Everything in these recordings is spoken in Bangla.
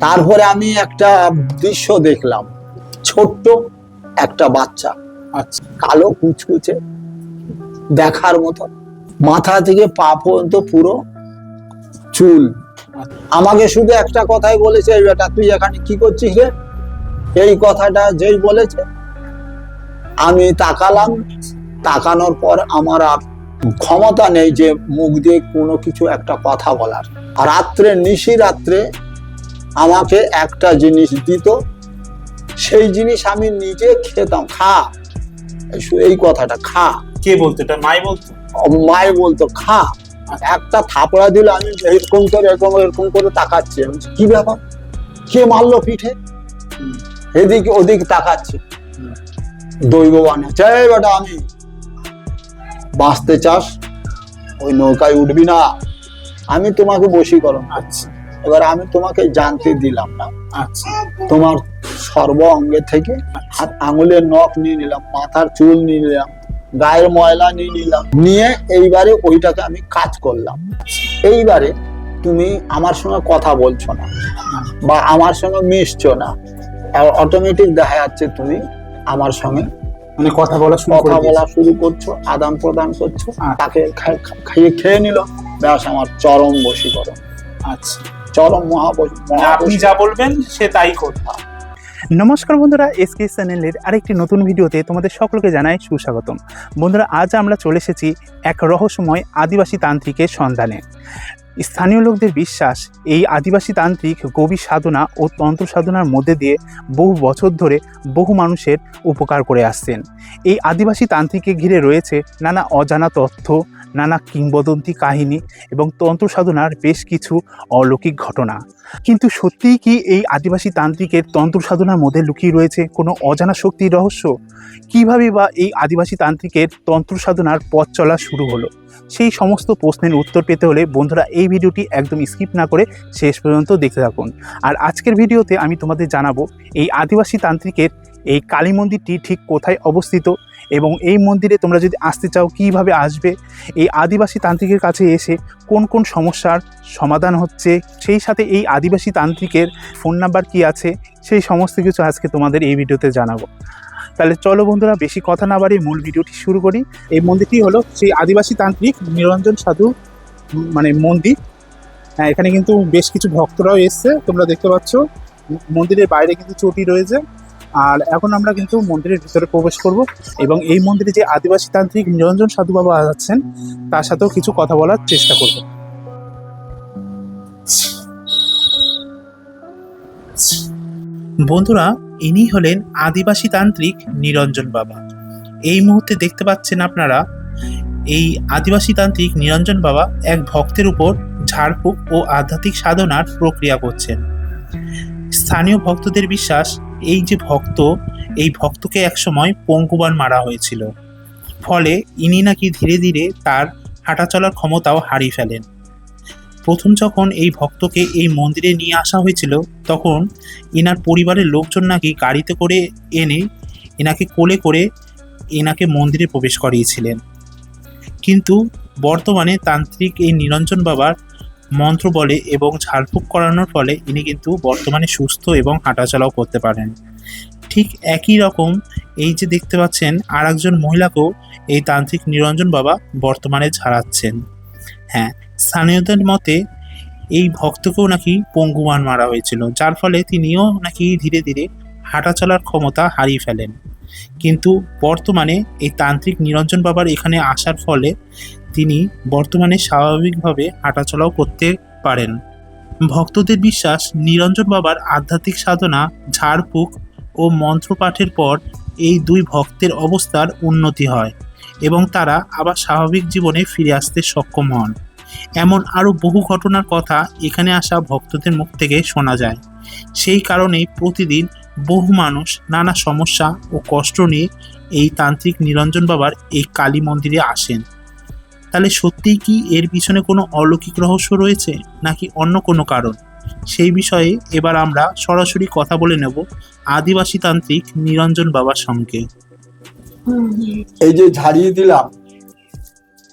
তারপরে আমি একটা দৃশ্য দেখলাম, ছোট্ট একটা বাচ্চা, আচ্ছা কালো কুচকুচে দেখার মতো, মাথা থেকে পা পর্যন্ত পুরো চুল। আমাকে শুধু একটা কথাই বলেছে, এই বেটা তুই এখানে কি করছিস রে? এই কথাটা যেই বলেছে আমি তাকালাম, তাকানোর পর আমার আর ক্ষমতা নেই যে মুখ দিয়ে কোনো কিছু একটা কথা বলার। আর রাত্রে নিশি রাত্রে আমাকে একটা জিনিস দিত, সেই জিনিস আমি নিজে খেতাম। খা, এই কথাটা খা। কে বলতো? এটা মাই বলতো? মাই বলতো খা। একটা থাপড়া দিল, আমি এরকম করে এরকম এরকম করে তাকাচ্ছি, আমি বলছি, কি ব্যাপার, কে মারলো পিঠে? এদিক ওদিক তাকাচ্ছি, দৈব বানা চাই বেটা, আমি বাঁচতে চাস ওই নৌকায় উঠবি না, আমি তোমাকে বশীকরণ। আচ্ছা এবার আমি তোমাকে জানতে দিলাম না, আচ্ছা তোমার সর্ব অঙ্গে থেকে হাত আঙুলের নখ নিয়ে নিলাম, মাথার চুল নিয়ে নিলাম, গায়ের ময়লা নিয়ে নিলাম, নিয়ে এইবারে ওইটাকে আমি কাজ করলাম। এইবারে তুমি আমার সঙ্গে কথা বলছো না বা আমার সঙ্গে মিশছো না, অটোমেটিক দেখা যাচ্ছে তুমি আমার সঙ্গে মানে কথা বলা শুরু করছো, আদান প্রদান করছো, তাকে খাইয়ে খেয়ে নিল, ব্যাস আমার চরম বশীকরণ। আচ্ছা, চরম আপনি যা বলবেন সে তাই করবে। নমস্কার বন্ধুরা, এসকে চ্যানেলের আরেকটি নতুন ভিডিওতে তোমাদের সকলকে জানাই সুস্বাগতম। বন্ধুরা, আজ আমরা চলে এসেছি এক রহস্যময় আদিবাসী তান্ত্রিকের সন্ধানে। স্থানীয় লোকদের বিশ্বাস, এই আদিবাসী তান্ত্রিক গভীর সাধনা ও তন্ত্র সাধনার মধ্যে দিয়ে বহু বছর ধরে বহু মানুষের উপকার করে আসছেন। এই আদিবাসী তান্ত্রিককে ঘিরে রয়েছে নানা অজানা তথ্য, নানা কিংবদন্তি কাহিনী এবং তন্ত্র সাধনার বেশ কিছু অলৌকিক ঘটনা। কিন্তু সত্যিই কি এই আদিবাসী তান্ত্রিকের তন্ত্র সাধনার মধ্যে লুকিয়ে রয়েছে কোনো অজানা শক্তির রহস্য? কিভাবে বা এই আদিবাসী তান্ত্রিকের তন্ত্র সাধনার পথ চলা শুরু হলো? সেই সমস্ত প্রশ্নের উত্তর পেতে হলে বন্ধুরা এই ভিডিওটি একদম স্কিপ না করে শেষ পর্যন্ত দেখতে থাকুন। আর আজকের ভিডিওতে আমি তোমাদের জানাবো এই আদিবাসী তান্ত্রিকের এই কালী মন্দিরটি ঠিক কোথায় অবস্থিত এবং এই মন্দিরে তোমরা যদি আসতে চাও কিভাবে আসবে, এই আদিবাসী তান্ত্রিকের কাছে এসে কোন কোন সমস্যার সমাধান হচ্ছে, সেই সাথে এই আদিবাসী তান্ত্রিকের ফোন নাম্বার কি আছে, সেই সমস্ত কিছু আজকে তোমাদের এই ভিডিওতে জানাবো। তাহলে চলো বন্ধুরা, বেশি কথা না বাড়িয়ে মূল ভিডিওটি শুরু করি। এই মন্দিরটি হলো সেই আদিবাসী তান্ত্রিক নিরঞ্জন সাধু মন্দির। হ্যাঁ, এখানে কিন্তু বেশ কিছু ভক্তরাও এসছে, তোমরা দেখতে পাচ্ছ। মন্দিরের বাইরে কিন্তু চটি রয়েছে। আর এখন আমরা কিন্তু মন্দিরের ভিতরে প্রবেশ করব এবং এই মন্দিরে যে আদিবাসী তান্ত্রিক নিরঞ্জন সাধু বাবা আছেন তার সাথেও কিছু কথা বলার চেষ্টা করব। বন্ধুরা, ইনি হলেন আদিবাসী তান্ত্রিক নিরঞ্জন বাবা। এই মুহূর্তে দেখতে পাচ্ছেন আপনারা, এই আদিবাসী তান্ত্রিক নিরঞ্জন বাবা এক ভক্তের উপর ঝাড়ফুঁক ও আধ্যাত্মিক সাধনার প্রক্রিয়া করছেন। স্থানীয় ভক্তদের বিশ্বাস, এই যে ভক্ত, এই ভক্তকে একসময় পঙ্গুবান মারা হয়েছিল, ফলে ইনি নাকি ধীরে ধীরে তার হাঁটা চলার ক্ষমতাও হারিয়ে ফেলেন। প্রথম যখন এই ভক্তকে এই মন্দিরে নিয়ে আসা হয়েছিল তখন এনার পরিবারের লোকজন নাকি গাড়িতে করে এনে এনাকে কোলে করে এনাকে মন্দিরে প্রবেশ করিয়েছিলেন। কিন্তু বর্তমানে তান্ত্রিক এই নিরঞ্জন বাবার মন্ত্র বলে এবং ঝাড়ফুঁক করানোর ফলে ইনি কিন্তু বর্তমানে সুস্থ এবং হাঁটাচলাও করতে পারেন। ঠিক একই রকম এই যে দেখতে পাচ্ছেন আর একজন মহিলাকেও এই তান্ত্রিক নিরঞ্জন বাবা বর্তমানে ঝাড়াচ্ছেন। হ্যাঁ, স্থানীয়দের মতে এই ভক্তকেও নাকি পঙ্গুবান মারা হয়েছিল, যার ফলে তিনিও নাকি ধীরে ধীরে হাঁটা চলার ক্ষমতা হারিয়ে ফেলেন। কিন্তু বর্তমানে এই তান্ত্রিক নিরঞ্জন বাবার এখানে আসার ফলে তিনি বর্তমানে স্বাভাবিকভাবে হাঁটাচলাও করতে পারেন। ভক্তদের বিশ্বাস, নিরঞ্জন বাবার আধ্যাত্মিক সাধনা, ঝাড়ফুঁক ও মন্ত্রপাঠের পর এই দুই ভক্তের অবস্থার উন্নতি হয় এবং তারা আবার স্বাভাবিক জীবনে ফিরে আসতে সক্ষম হন। এমন আরও বহু ঘটনার কথা এখানে আসা ভক্তদের মুখ থেকে শোনা যায়। সেই কারণেই প্রতিদিন বহু মানুষ নানা সমস্যা ও কষ্ট নিয়ে এই তান্ত্রিক নিরঞ্জন বাবার এই কালী মন্দিরে আসেন। তাহলে সত্যিই কি এর পিছনে কোনো অলৌকিক রহস্য রয়েছে নাকি অন্য কোনো কারণ? সেই বিষয়ে এবার আমরা সরাসরি কথা বলে নেব আদিবাসী তান্ত্রিক নিরঞ্জন বাবার সঙ্গে। এই যে ঝাড়িয়ে দিলাম,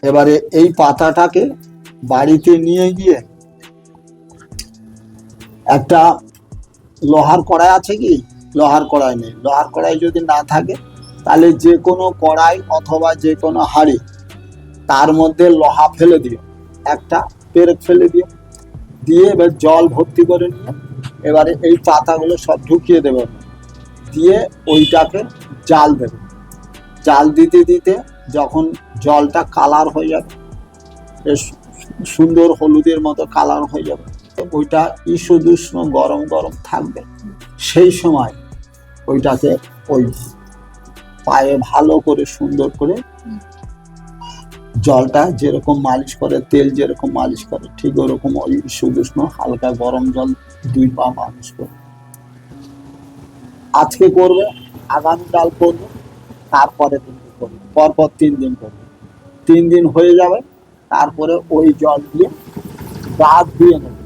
এবারে এই পাতাটাকে বাড়িতে নিয়ে গিয়ে একটা লোহার কড়াই আছে কি? লোহার কড়াই নেই। লোহার কড়াই যদি না থাকে তাহলে যে কোনো কড়াই অথবা যে কোনো হাঁড়ি, তার মধ্যে লোহা ফেলে দিও, একটা পেরেক ফেলে দিও, দিয়ে এবার জল ভর্তি করে নিয়ে এবারে এই পাতাগুলো সব ঢুকিয়ে দেবে, দিয়ে ওইটাকে জাল দেবে। জাল দিতে দিতে যখন জলটা কালার হয়ে যাবে, বেশ সুন্দর হলুদের মতো কালার হয়ে যাবে, ওইটা ঈষদুষ্ণ গরম গরম থাকবে, সেই সময় ওইটাকে ওই পায়ে ভালো করে সুন্দর করে জলটা যেরকম মালিশ করে, তেল যেরকম মালিশ করে, ঠিক ওরকম ওই ঈষদুষ্ণ হালকা গরম জল 2 পা মালিশ করবে। আজকে করবে, আগামীকাল করবে, তারপরে দিন করবে, পরপর 3 দিন করবে। 3 দিন হয়ে যাবে, তারপরে ওই জল দিয়ে গা ধুয়ে নেবে।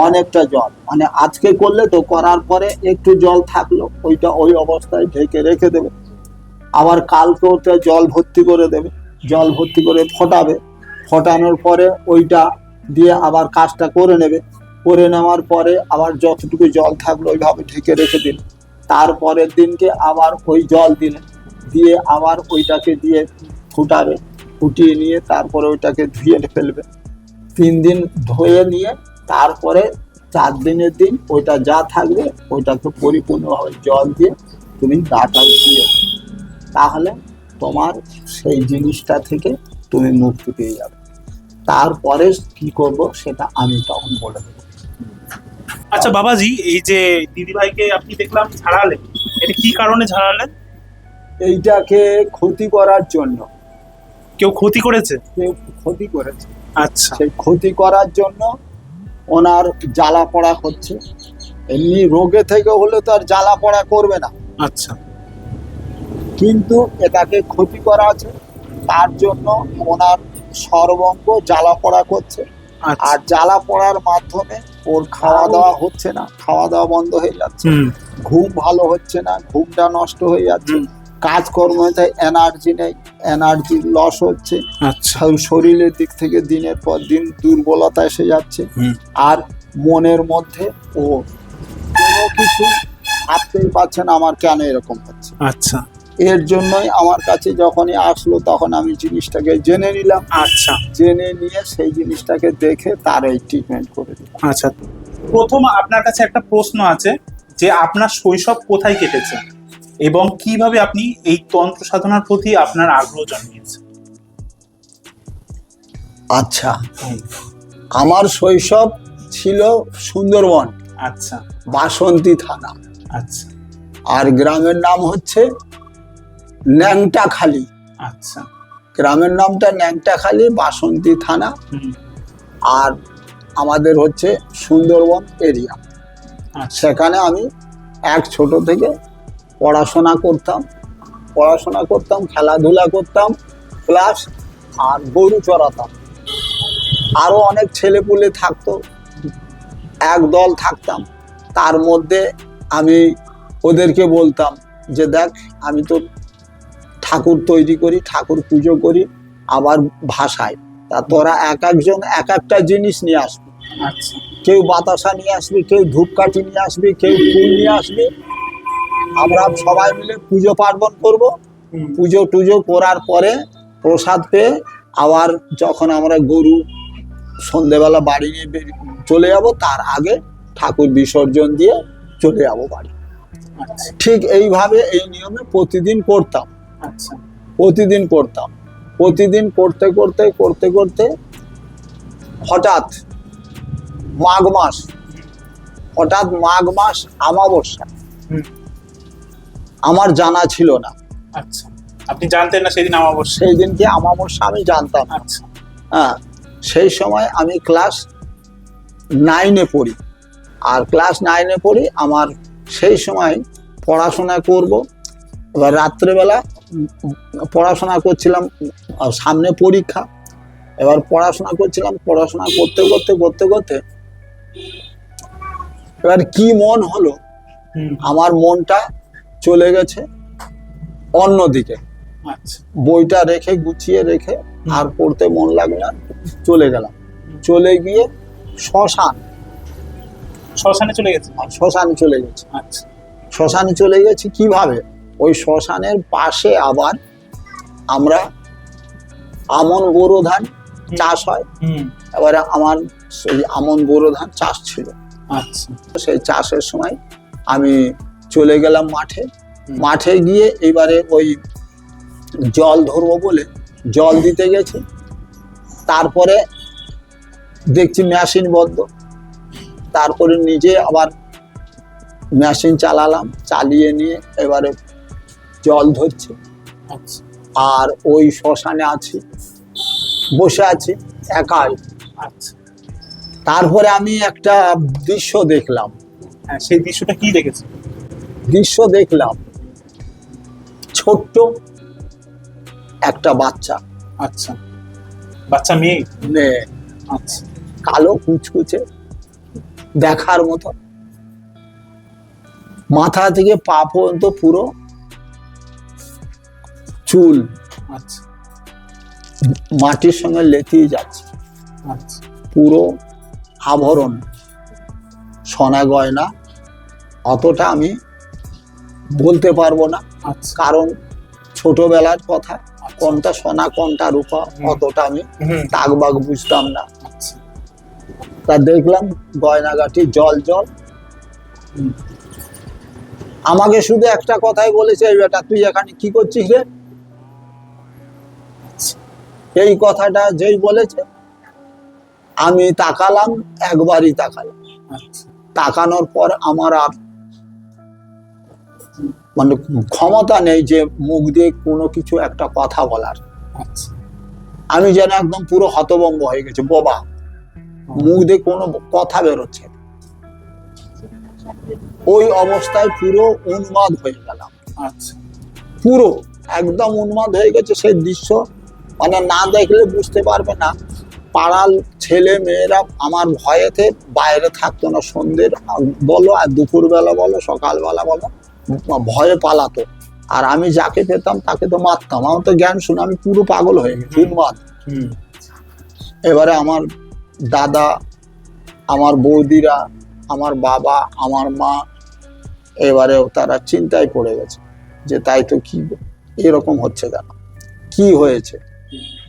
অনেকটা জল, মানে আজকে করলে তো করার পরে একটু জল থাকলো, ওইটা ওই অবস্থায় ঢেকে রেখে দেবে। আবার কালকে ওটা জল ভর্তি করে দেবে, জল ভর্তি করে ফোটাবে। ফোটানোর পরে ওইটা দিয়ে আবার কাজটা করে নেবে। করে নেওয়ার পরে আবার যতটুকু জল থাকলো ওইভাবে ঢেকে রেখে দিন। তারপরের দিনকে আবার ওই জল দিলে, দিয়ে আবার ওইটাকে দিয়ে ফুটাবে। ফুটিয়ে নিয়ে তারপরে ওইটাকে ধুয়ে ফেলবে। 3 দিন ধুয়ে নিয়ে তারপরে 4 দিনের দিন ওইটা যা থাকবে ওইটাকে পরিপূর্ণভাবে জল দিয়ে তুমি গাটা দিয়ে, তাহলে তোমার সেই জিনিসটা থেকে তুমি মুক্তি পেয়ে যাবে। তারপরে কি করব সেটা আমি তখন বলে দেবো। আচ্ছা বাবাজি, এই যে দিদিভাইকে আপনি দেখলাম ঝাড়ালেন, এটা কি কারণে ঝাড়ালেন? এইটাকে ক্ষতি করার জন্য। কেউ ক্ষতি করেছে? কেউ ক্ষতি করেছে। আচ্ছা। সেই ক্ষতি করার জন্য ওনার জ্বালা পড়া হচ্ছে। এমনি রোগে থেকে হলে তো আর জ্বালা পড়া করবে না, আচ্ছা। কিন্তু এটাকে ক্ষতি করা আছে, তার জন্য ওনার সর্বঙ্গ জ্বালা পড়া করছে। আচ্ছা। আর জ্বালা পড়ার মাধ্যমে ওর খাওয়া দাওয়া হচ্ছে না, খাওয়া দাওয়া বন্ধ হয়ে যাচ্ছে, ঘুম ভালো হচ্ছে না, ঘুমটা নষ্ট হয়ে যাচ্ছে, কাজকর্মতে এনার্জি নেই, এনার্জি লস হচ্ছে। আচ্ছা। শরীরের দিক থেকে দিনের পর দিন দুর্বলতা এসে যাচ্ছে। আর মনের মধ্যে ও কোনো কিছু ভাবতেই পারছে না আমার কেন এরকম হচ্ছে। আচ্ছা। এর জন্যই আমার কাছে যখনই আসলো তখন আমি জিনিসটাকে জেনে নিলাম। আচ্ছা। জেনে নিয়ে সেই জিনিসটাকে দেখে তার এই ট্রিটমেন্ট করে দিলাম। আচ্ছা, প্রথম আপনার কাছে একটা প্রশ্ন আছে যে আপনার শৈশব কোথায় কেটেছে এবং কিভাবে আপনি এই তন্ত্র সাধনার প্রতি আপনার আগ্রহ জন্মিয়েছে? আচ্ছা, আমার শৈশব ছিল সুন্দরবন। আচ্ছা। বাসন্তী থানা। আচ্ছা। আর গ্রামের নাম হচ্ছে ন্যাংটাখালী। আচ্ছা। গ্রামের নামটা ন্যাংটাখালী, বাসন্তী থানা। আর আমাদের হচ্ছে সুন্দরবন এরিয়া। সেখানে আমি ছোট থেকে পড়াশোনা করতাম, খেলাধুলা করতাম, প্লাস আর গরু চড়াতাম। আরো অনেক ছেলেপুলে থাকতো, এক দল থাকতাম। তার মধ্যে আমি ওদেরকে বলতাম যে দেখ, আমি তো ঠাকুর তৈরি করি, ঠাকুর পুজো করি, আবার ভাষায়, তা তোরা এক একজন এক একটা জিনিস নিয়ে আসবি। আচ্ছা। কেউ বাতাসা নিয়ে আসবি, কেউ ধূপকাঠি নিয়ে আসবি, কেউ ফুল নিয়ে আসবি। আমরা সবাই মিলে পুজো পার্বণ করব। পুজো টুজো করার পরে প্রসাদ পেয়ে আবার যখন আমরা গরু সন্ধেবেলা বাড়ি নিয়ে চলে যাব, তার আগে ঠাকুর বিসর্জন দিয়ে চলে যাব বাড়ি। ঠিক এইভাবে এই নিয়মে প্রতিদিন করতাম। আচ্ছা। প্রতিদিন করতাম। প্রতিদিন করতে করতে করতে করতে হঠাৎ মাঘ মাস অমাবস্যা, আমার জানা ছিল না। আচ্ছা, আপনি জানতেন না সেদিন অমাবস্যা? সেই দিনকে অমাবস্যা আমি জানতাম। আচ্ছা। হ্যাঁ, সেই সময় আমি ক্লাস 9-এ পড়ি। আর ক্লাস 9-এ পড়ি, আমার সেই সময় পড়াশোনা করব। এবার রাত্রেবেলা পড়াশোনা করছিলাম, সামনে পরীক্ষা। এবার পড়াশোনা করছিলাম, পড়াশোনা করতে করতে করতে করতে এবার কি মন হলো, আমার মনটা চলে গেছে অন্যদিকে। আচ্ছা। বইটা রেখে গুছিয়ে রেখে আর পড়তে মন লাগলো না, চলে গেলাম। চলে গিয়ে শ্মশানে চলে গেছে। আর শ্মশানে চলে গেছি। আচ্ছা শ্মশানে চলে গেছি কিভাবে? ওই শ্মশানের পাশে আবার আমরা আমন বোরো ধান চাষ হয়। এবারে আমার সেই আমন বোরো ধান চাষ ছিল। আচ্ছা সেই চাষের সময় আমি চলে গেলাম মাঠে। মাঠে গিয়ে এবারে ওই জল ধরবো বলে জল দিতে গেছি। তারপরে দেখছি মেশিন বন্ধ। তারপরে নিজে আবার মেশিন চালালাম, চালিয়ে নিয়ে এবারে জল ধরছি। আচ্ছা আর ওই শ্মশানে আছি, বসে আছি একাই। আচ্ছা। তারপরে আমি একটা দৃশ্য দেখলাম। হ্যাঁ, সেই দৃশ্যটা কি দেখেছে? ছোট্ট একটা বাচ্চা, আচ্ছা, বাচ্চা মেয়ে? মেয়ে, আচ্ছা কালো কুচকুচে দেখার মতো, মাথা থেকে পা পর্যন্ত পুরো চুল আচ্ছা মাটির সঙ্গে লেথিয়ে যাচ্ছে। আচ্ছা পুরো আভরণ, সোনা গয়না, অতটা আমি বলতে পারবো না, আচ্ছা কারণ ছোটবেলার কথা। কোনটা সোনা কোনটা রূপা অতটা আমি তাকবাগ বুঝতাম না। আচ্ছা তা দেখলাম গয়নাগাটি জল জল। আমাকে শুধু একটা কথাই বলেছে, এই বেটা তুই এখানে কি করছিস রে? এই কথাটা যেই বলেছে আমি তাকালাম, একবারই তাকালাম। আচ্ছা তাকানোর পর আমার আর মানে ক্ষমতা নেই যে মুখ দিয়ে কোনো কিছু একটা কথা বলার। আচ্ছা আমি যেন একদম পুরো হতভম্ব হয়ে গেছে, বোবা। মুখ দিয়ে কোনো কথা বেরোচ্ছে না। ওই অবস্থায় পুরো উন্মাদ হয়ে গেলাম। আচ্ছা পুরো একদম উন্মাদ হয়ে গেছে। সেই দৃশ্য মানে না দেখলে বুঝতে পারবে না। পাড়ার ছেলে মেয়েরা আমার ভয়েতে বাইরে থাকতো না। সন্ধ্যের বলো আর দুপুরবেলা বলো সকালবেলা বলো, ভয়ে পালাতো। আর আমি যাকে পেতাম তাকে তো মারতাম। আমার তো জ্ঞান শুনে আমি পুরো পাগল হয়ে গেছি, উন্মাদ। এবারে আমার দাদা, আমার বৌদিরা, আমার বাবা, আমার মা, এবারে তারা চিন্তায় পড়ে গেছে যে তাই তো, কি এরকম হচ্ছে কেন, কি হয়েছে?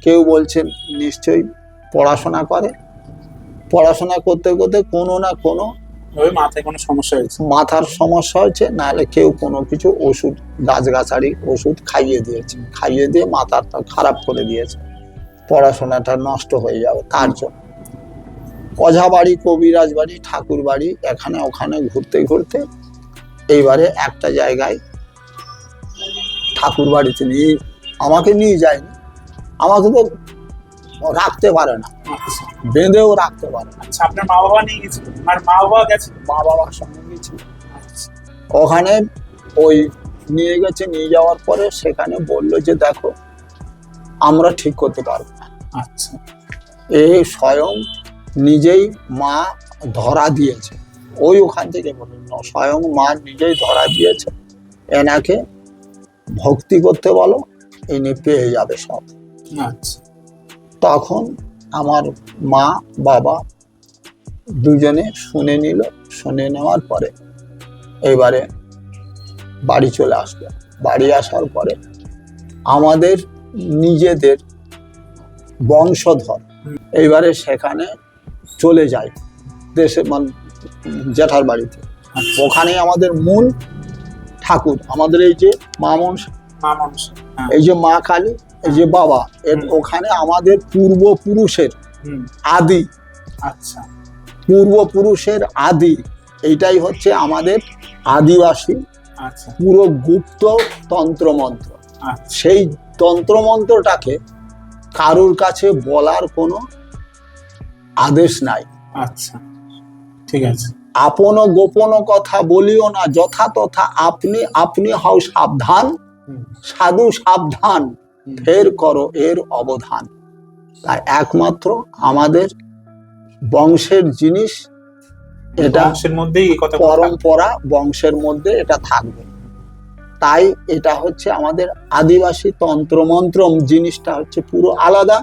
কেউ বলছেন নিশ্চয়ই পড়াশোনা করে, পড়াশোনা করতে করতে কোনো না কোনো ওই মাথায় কোনো সমস্যা হয়েছে, মাথার সমস্যা হয়েছে, নাহলে কেউ কোনো কিছু ওষুধ, গাছগাছালি ওষুধ খাইয়ে দিয়েছে, খাইয়ে দিয়ে মাথাটা খারাপ করে দিয়েছে, পড়াশোনাটা নষ্ট হয়ে যাবে তার জন্য। ওঝা বাড়ি, কবিরাজ বাড়ি, ঠাকুর বাড়ি, এখানে ওখানে ঘুরতে ঘুরতে এইবারে একটা জায়গায় ঠাকুর বাড়িতে নিয়ে আমাকে নিয়ে যায়নি। আমাকে তো রাখতে পারে না, আচ্ছা বেঁধেও রাখতে পারে না। আচ্ছা, আপনার মা বাবা নিয়ে গেছিল? আর মা বাবা গেছে? মা বাবার সঙ্গে গেছি। আচ্ছা ওখানে ওই নিয়ে গেছে, নিয়ে যাওয়ার পরে সেখানে বললো যে দেখো আমরা ঠিক করতে পারবো না। আচ্ছা এই স্বয়ং নিজেই মা ধরা দিয়েছে। ওই ওখান থেকে বললেন স্বয়ং মা নিজেই ধরা দিয়েছে, এনাকে ভক্তি করতে বলো, ইনি পেয়ে যাবে সব। আচ্ছা তখন আমার মা বাবা দুজনে শুনে নিল। শুনে নেওয়ার পরে এবারে বাড়ি চলে আসলো। বাড়ি আসার পরে আমাদের নিজেদের বংশধর এইবারে সেখানে চলে যায়, দেশে মানে জেঠার বাড়িতে। ওখানে আমাদের মূল ঠাকুর, আমাদের এই যে মা মনসা, মা মনসা, হ্যাঁ। এই যে মা কালী, এই যে বাবা, ওখানে আমাদের পূর্বপুরুষের আদি, আচ্ছা পূর্বপুরুষের আদি, এইটাই হচ্ছে আমাদের আদিবাসী আচ্ছা পুরো গুপ্ত তন্ত্রমন্ত্র। আচ্ছা সেই তন্ত্রমন্ত্রটাকে কারোর কাছে বলার কোনো আদেশ নাই। আচ্ছা ঠিক আছে। আপন গোপন কথা বলিও না, যথা তথা আপনি আপনি হও সাবধান, সাধু সাবধান, ফের করো এর অবধান। তাই একমাত্র আমাদের বংশের জিনিস এটা, বংশের মধ্যেই এই কথা পরম্পরা বংশের মধ্যে এটা থাকবে। তাই এটা হচ্ছে আমাদের আদিবাসী তন্ত্রমন্ত্র জিনিসটা হচ্ছে পুরো আলাদা,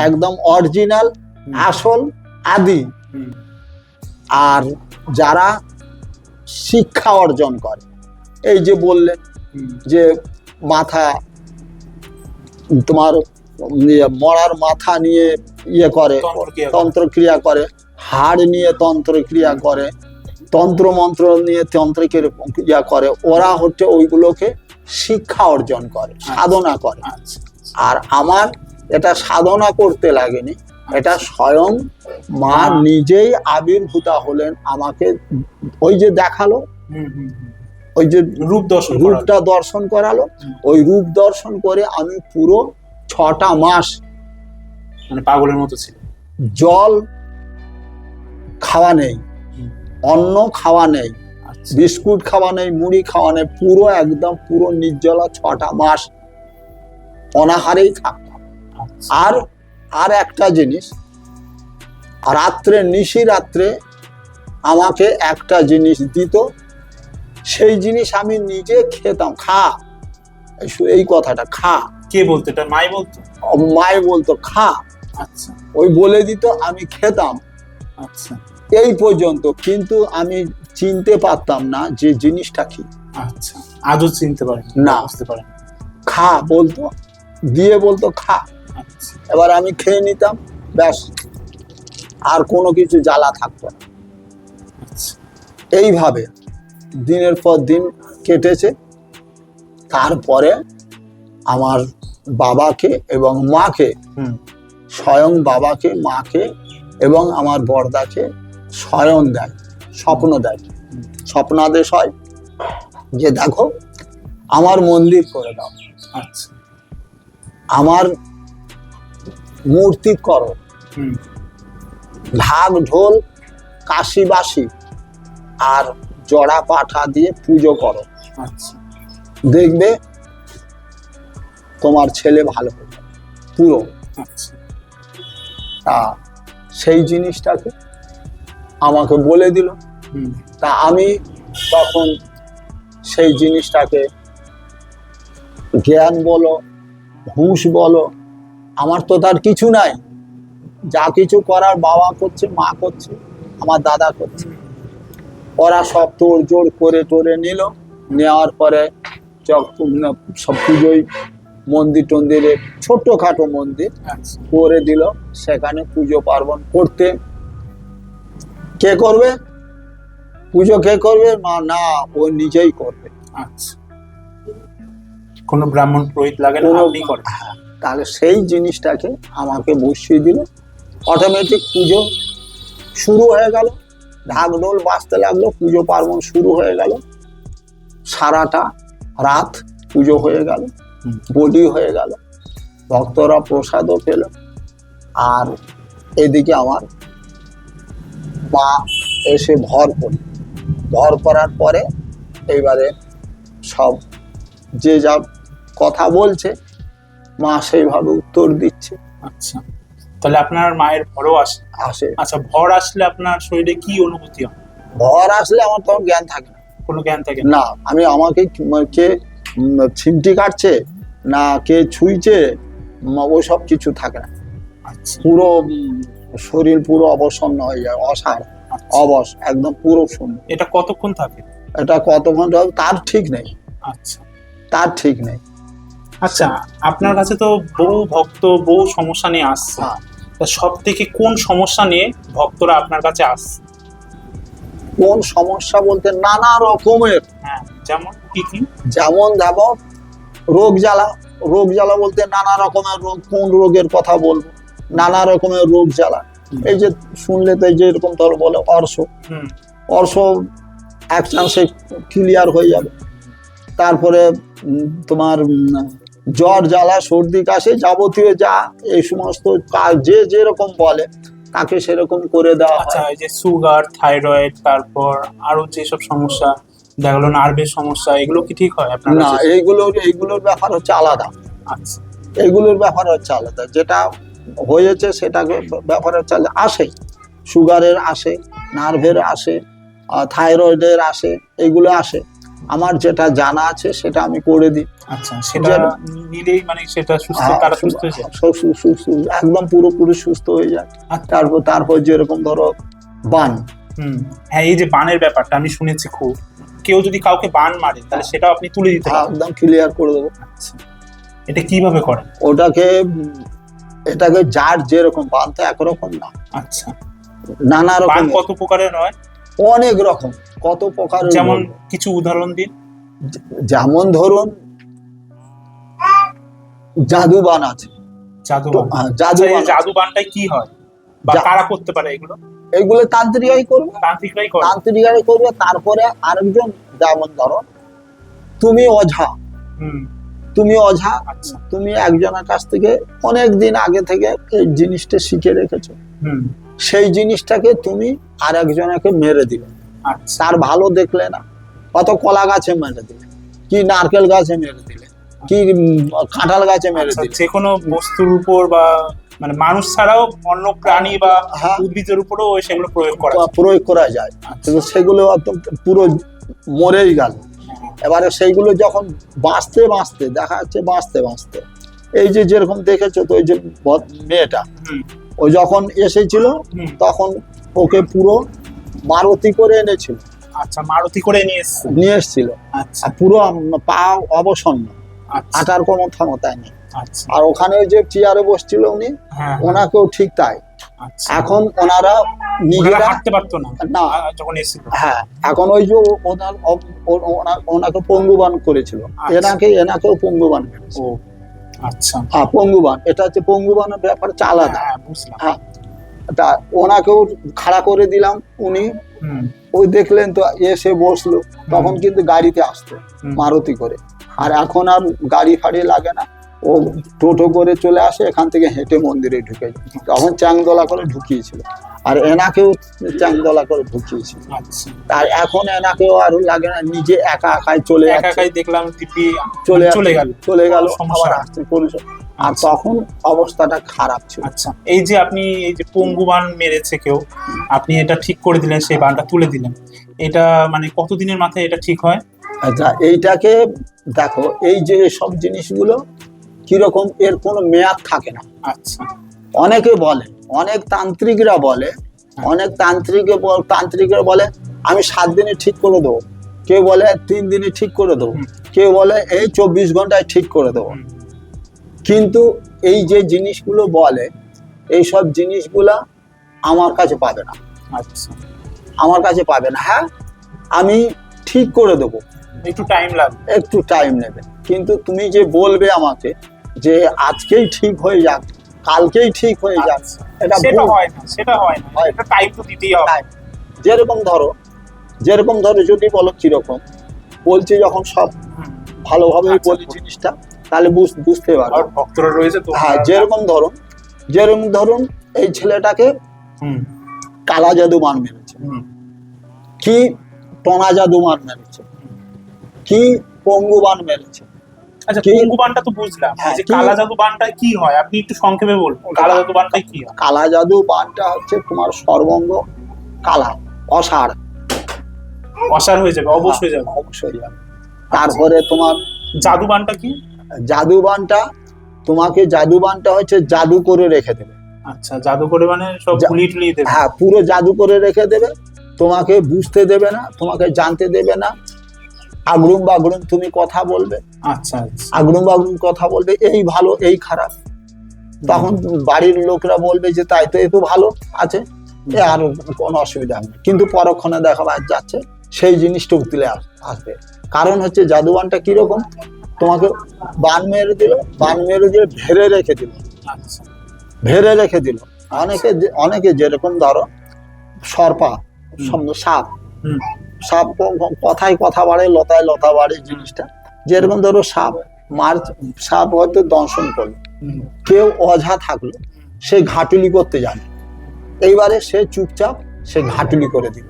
একদম অরিজিনাল, আসল, আদি। আর যারা শিক্ষা অর্জন করে, এই যে বললেন যে মাথা তোমার মরার মাথা নিয়ে ইয়ে করে, তন্ত্রক্রিয়া করে, হাড় নিয়ে তন্ত্রক্রিয়া করে, তন্ত্র মন্ত্র নিয়ে তন্ত্রক্রিয়া করে, ওরা হচ্ছে ওইগুলোকে শিক্ষা অর্জন করে, সাধনা করে। আর আমার এটা সাধনা করতে লাগেনি, এটা স্বয়ং মা নিজেই আবির্ভূতা হলেন, আমাকে ওই যে দেখালো, ওই যে রূপটা দর্শন করালো, ওই রূপ দর্শন করে আমি পুরো 6টা মাস মানে পাগলের মতো ছিল। জল খাওয়া নেই, অন্ন খাওয়া নেই, বিস্কুট খাওয়া নেই, মুড়ি খাওয়া নেই, পুরো একদম পুরো নির্জলা 6টা মাস অনাহারেই থাকতাম। আর একটা জিনিস, রাত্রে নিশি রাত্রে আমাকে একটা জিনিস দিত, সেই জিনিস আমি নিজে খেতাম। খা, এই কথাটা খা। কে বলতো এটা? মাই বলতো? মাই বলতো খা। আচ্ছা, ওই বলে দিত, আমি খেতাম। আচ্ছা, এই পর্যন্ত। কিন্তু আমি চিনতে পারতাম না যে জিনিসটা কি। আচ্ছা, আজও চিনতে পারেন না, বুঝতে পারেন। খা বলতো, দিয়ে বলতো খা। আচ্ছা, এবার আমি খেয়ে নিতাম, ব্যাস, আর কোনো কিছু জ্বালা থাকতো না। আচ্ছা, এইভাবে দিনের পর দিন কেটেছে। তারপরে আমার বাবাকে এবং মাকে, স্বয়ং বাবাকে, মাকে এবং আমার বড়দাকে স্বয়ং দেয়, স্বপ্ন দেয়, স্বপ্নাদেশ হয় যে দেখো আমার মন্দির করে দাও, আচ্ছা, আমার মূর্তি করো, ঢাক ঢোল কাশি বাসি আর জড়া পাঠা দিয়ে পুজো করো, আচ্ছা, দেখবে তোমার ছেলে ভালো হবে পুরো। আচ্ছা, তা সেই জিনিসটাকে আমাকে বলে দিল। তা আমি তখন সেই জিনিসটাকে জ্ঞান বলো, হুঁশ বলো, আমার তো তার কিছু নাই, যা কিছু করার বাবা করছে, মা করছে, আমার দাদা করছে, ওরা সব তোড় জোড় করে টোরে নিল। নেওয়ার পরে সব পুজোয় মন্দির টন্দিরে ছোট্টখাটো মন্দির করে দিল, সেখানে পুজো পার্বণ করতে। কে করবে পুজো? কে করবে? না, ও নিজেই করবে। আচ্ছা, কোনো ব্রাহ্মণ পুরোহিত লাগে না, আপনি করেন? তাহলে সেই জিনিসটাকে আমাকে বসিয়ে দিল। অটোমেটিক পুজো শুরু হয়ে গেল, ঢাক ঢোল বাজতে লাগলো, পুজো পার্বণ শুরু হয়ে গেল। সারাটা রাত পুজো হয়ে গেল, বলি হয়ে গেল, ভক্তরা প্রসাদও পেল। আর এদিকে আমার মা এসে ভর করার পরে এইবারে সব যে যা কথা বলছে মা সেইভাবে উত্তর দিচ্ছে। আচ্ছা, তাহলে আপনার মায়ের ভরও আসে। আচ্ছা, ভর আসলে আপনার শরীরে কি অনুভূতি হয়? ভর আসলে আমার তখন জ্ঞান থাকে না। কোনো জ্ঞান থাকে না, আমি আমাকে কে ছিমটি কাটছে না কে ছুঁইছে ওসব কিছু থাকে না। পুরো শরীর পুরো অবসন্ন হয়ে যায়, অসাড়, অবশ, একদম পুরো শূন্য। এটা কতক্ষণ থাকে? এটা কতক্ষণ তার ঠিক নেই। আচ্ছা, তার ঠিক নেই। আচ্ছা, আপনার কাছে তো বহু ভক্ত বহু সমস্যা নিয়ে আসছে, সব থেকে কোন সমস্যা নিয়ে ভক্তরা আপনার কাছে আসছে? কোন সমস্যা বলতে নানা রকমের। হ্যাঁ, যেমন কি কি? যেমন দেখো, রোগ জ্বালা বলতে নানা রকমের রোগ। কোন রোগের কথা বলবো? নানা রকমের রোগ জ্বালা। এই যে শুনলে তো যে এরকম ধর বলে অর্শ এক চান্সে ক্লিয়ার হয়ে যাবে। তারপরে তোমার জ্বর জ্বালা সর্দি কাশি যাবতীয় যা এই সমস্ত কাজ যে যেরকম বলে তাকে সেরকম করে দেওয়া। আচ্ছা, এই যে সুগার, থাইরয়েড, তারপর আরো যেসব সমস্যা দেখা গেল, নার্ভের সমস্যা, এগুলো কি ঠিক হয় আপনার? না, এইগুলোর ব্যাপার হচ্ছে আলাদা। আচ্ছা, এইগুলোর ব্যাপার হচ্ছে আলাদা। যেটা হয়েছে সেটাকে ব্যাপার হচ্ছে আসে, সুগারের আসে, নার্ভের আসে, থাইরয়েডের আসে, এইগুলো আসে। আমার যেটা জানা আছে সেটা আমি করে দিই। আচ্ছা, সেটা নিলেই মানে সেটা সুস্থ, তারা সুস্থ হয়ে যায়, একদম পুরোপুরি সুস্থ হয়ে যায়। তারপর যেরকম ধরো বান হ্যাঁ, এই যে বানের ব্যাপারটা আমি শুনেছি খুব, কেউ যদি কাউকে বান মারে তাহলে সেটাও আপনি তুলে দিতে পারেন। একদম ক্লিয়ার করে দেবো। আচ্ছা, এটা কিভাবে করেন? এটাকে যার যেরকম বান তো একরকম না। আচ্ছা, নানা বান রকম, কত প্রকারের হয়? অনেক রকম, কত প্রকার। যেমন কিছু উদাহরণ দিন। যেমন ধরুন জাদু বান আছে। জাদু তো, বান। জাদু আচ্ছা, এই বান আছে। জাদু বানটাই কি হয় বা কারা করতে পারে এগুলো? এইগুলো তান্ত্রিকই করবে, তান্ত্রিকরাই করে। তান্ত্রিকই করবে। তারপরে আরেকজন, যেমন ধরো তুমি ওঝা, হুম, তুমি ওঝা, আচ্ছা, তুমি একজনের কাছ থেকে অনেক দিন আগে থেকে এই জিনিসটা শিখে রেখেছো, হুম, সেই জিনিসটাকে তুমি আর একজনকে মেরে দিবে। আচ্ছা, তার ভালো দেখলে না, কত কলা গাছে মেরে দিলে, কি নারকেল গাছে মেরে দিলে, কি কাঁঠাল গাছে মেরে আচ্ছা, দিলে। যে কোনো বস্তুর উপর বা মানে মানুষ ছাড়াও অন্য প্রাণী বা হ্যাঁ, উদ্ভিদের উপরও সেগুলো প্রয়োগ করা যায়। প্রয়োগ করা যায়। কিন্তু সেগুলো অত পুরো মরেই গেল। এবারে সেইগুলো যখন বাঁচতে বাঁচতে দেখা যাচ্ছে, বাঁচতে বাঁচতে এই যে যেরকম দেখেছো তো, ওই যে মেয়েটা, হুম, ও যখন এসেছিল হুম, তখন ওকে পুরো মারতি করে এনেছিল, আচ্ছা, মারুতি করে নিয়ে এসছে। নিয়ে এসেছিল। আচ্ছা, আর পুরো পা অবসন্ন, আচ্ছা, হাঁটার কোনো ক্ষমতায় নেই। আচ্ছা, আর ওখানে ওই যে চেয়ারে বসছিল উনি, হ্যাঁ, ওনাকেও ঠিক তাই। আচ্ছা, এখন ওনারা ওনারা নিজেরা হাঁটতে পারতো না না, যখন এসেছিল। হ্যাঁ, এখন ওই যে ওনাকে পঙ্গুবান করেছিল, আচ্ছা। এনাকেও পঙ্গুবান করেছে। ও, আচ্ছা, হ্যাঁ, পঙ্গুবান, এটা হচ্ছে পঙ্গুবানের ব্যাপার আলাদা। হ্যাঁ, বুঝলাম। হ্যাঁ, তা ওনাকেও খাড়া করে দিলাম। উনি হুম, ওই দেখলেন তো, এসে বসলো। তখন কিন্তু গাড়িতে আসতো হুম, মারুতি করে, আর এখন আর গাড়ি ফাড়ি লাগে না, ও টোটো করে চলে আসে, এখান থেকে হেঁটে মন্দিরে ঢুকে যায়। তখন চ্যাংদোলা করে ঢুকিয়েছিল, আর এনাকেও চ্যাংদোলা করে ঢুকিয়েছিল। আচ্ছা, আর এখন এনাকেও আর লাগে না, নিজে একা একাই চলে একা যাচ্ছে, একাই দেখলাম দিব্যি চলে গেল। চলে গেল, সমস্যা আবার নেই। আসতে করেছে। আর আচ্ছা। তখন অবস্থাটা খারাপ ছিল। আচ্ছা, এই যে আপনি এই যে পঙ্গু বান মেরেছে কেউ, আপনি এটা ঠিক করে দিলেন, সেই বানটা তুলে দিলেন, এটা মানে কতদিনের মাথায় এটা ঠিক হয়? আচ্ছা, এইটাকে দেখো, এই যে সব জিনিসগুলো কিরকম, এর কোনো মেয়াদ থাকে না। আচ্ছা, অনেকে বলে, অনেক তান্ত্রিকরা বলে, তান্ত্রিকরা বলে আমি 7 দিনে ঠিক করে দেবো, কেউ বলে 3 দিনে ঠিক করে দেবো, হুম। কেউ বলে এই 24 ঘন্টায় ঠিক করে দেবো। হুম। কিন্তু এই যে জিনিসগুলো বলে, এই সব জিনিসগুলা আমার কাছে পাবে না, আচ্ছা, আমার কাছে পাবে না। হ্যাঁ, আমি ঠিক করে দেবো, একটু টাইম লাগবে। একটু টাইম নেবে, কিন্তু তুমি যে বলবে আমাকে যে আজকেই ঠিক হয়ে যাক, কালকেই ঠিক হয়ে যাক, আচ্ছা, এটা সেটা ভুল। হয় না, সেটা হয় না, হয়। এটা টাইম তো দিতেই হবে। Time। যেরকম ধরো যদি বলো কিরকম বলছি, যখন সব হুম। ভালোভাবে আচ্ছা, বলি জিনিসটা, তাহলে বুঝতে পারবে। আর ভক্তরা রয়েছে তো। হ্যাঁ, যেরকম ধরুন এই ছেলেটাকে হুম, কালা জাদু বান মেরেছে, হুম, কি টনা জাদু বান মেরেছে, কি পঙ্গু বান মেরেছে। আচ্ছা, কি- পঙ্গু বানটা তো বুঝলাম, হ্যাঁ, এই যে কি- কালা জাদু বানটা কি হয় আপনি একটু সংক্ষেপে বলুন, কালা জাদু বানটা কি হয়? কালা জাদু বানটা হচ্ছে তোমার সর্বঙ্গ কালা, অসাড়, অসার হয়ে যাবে, অবশ হয়ে যাবে। অবশ্যই যাবে। তারপরে তোমার জাদু বানটা কি? জাদুবানটা, তোমাকে জাদুবানটা হচ্ছে জাদু করে রেখে দেবে। আচ্ছা, জাদু করে মানে সব গুলিয়ে টুলিয়ে দেবে। হ্যাঁ, পুরো জাদু করে রেখে দেবে, তোমাকে বুঝতে দেবে না, তোমাকে জানতে দেবে না। আগরুম বাগরুম তুমি কথা বলবে, আচ্ছা, আচ্ছা, আগরুম বাগরুম কথা বলবে, এই ভালো এই খারাপ। তখন বাড়ির লোকরা বলবে যে তাই তো, এ তো ভালো আছে, এ আর কোনো অসুবিধা নেই। কিন্তু পরক্ষণে দেখা যাচ্ছে সেই জিনিসটা উতলে আসবে। কারণ হচ্ছে জাদুবানটা কিরকম, তোমাকে বান মেরে দিল, ভেড়ে রেখে দিল, আচ্ছা, ভেড়ে রেখে দিল। অনেকে যেরকম ধরো সর্পা, সাপ, হুম, সাপ কথায় কথা বাড়ে, লতায় লতা বাড়ে জিনিসটা। যেরকম ধরো সাপ হয়তো দংশন করলো, হুম, কেউ অঝা থাকলো, সে ঘাটুলি করতে জানে, এইবারে সে চুপচাপ সে ঘাটুলি করে দিল।